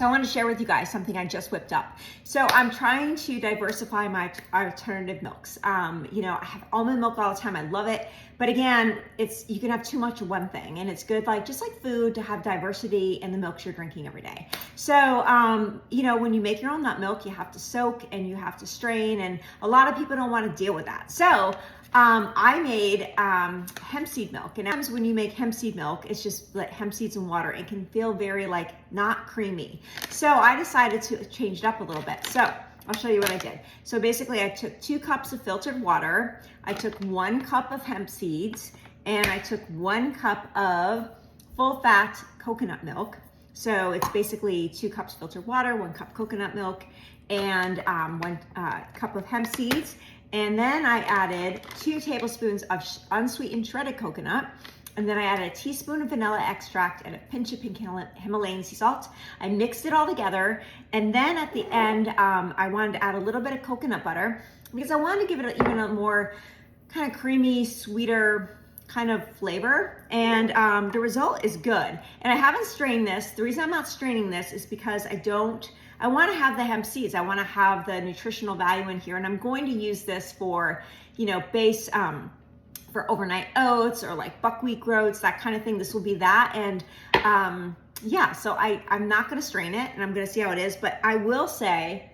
So I want to share with you guys something I just whipped up. So I'm trying to diversify my alternative milks. You know, I have almond milk all the time. I love it. But again, you can have too much of one thing, and it's good, like just like food, to have diversity in the milks you're drinking every day. So, you know, when you make your own nut milk, you have to soak and you have to strain, and a lot of people don't want to deal with that. So I made hemp seed milk, and sometimes when you make hemp seed milk, it's just like hemp seeds and water. It can feel very like not creamy. So I decided to change it up a little bit. So I'll show you what I did. So basically I took 2 cups of filtered water, I took 1 cup of hemp seeds, and I took 1 cup of full fat coconut milk. So it's basically 2 cups filtered water, 1 cup coconut milk, and 1 cup of hemp seeds. And then I added 2 tablespoons of unsweetened shredded coconut. And then I added a teaspoon of vanilla extract and a pinch of pink Himalayan sea salt. I mixed it all together. And then at the end, I wanted to add a little bit of coconut butter because I wanted to give it even a more kind of creamy, sweeter kind of flavor. And the result is good. And I haven't strained this. The reason I'm not straining this is because I want to have the hemp seeds. I want to have the nutritional value in here. And I'm going to use this for, you know, base, for overnight oats or like buckwheat groats, that kind of thing. This will be that. And yeah, so I'm not going to strain it, and I'm going to see how it is. But I will say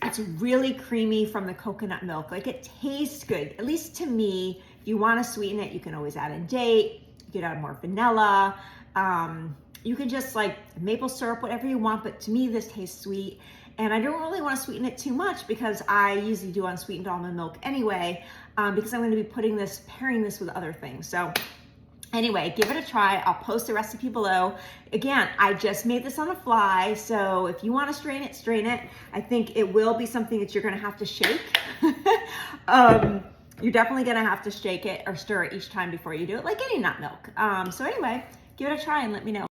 it's really creamy from the coconut milk. Like, it tastes good, at least to me. If you want to sweeten it, you can always add in date. You can add more vanilla. You can just like maple syrup, whatever you want. But to me, this tastes sweet. And I don't really want to sweeten it too much because I usually do unsweetened almond milk anyway, because I'm going to be pairing this with other things. So anyway, give it a try. I'll post the recipe below. Again, I just made this on the fly, so if you want to strain it, strain it. I think it will be something that you're going to have to shake. You're definitely going to have to shake it or stir it each time before you do it, like any nut milk. So anyway, give it a try and let me know.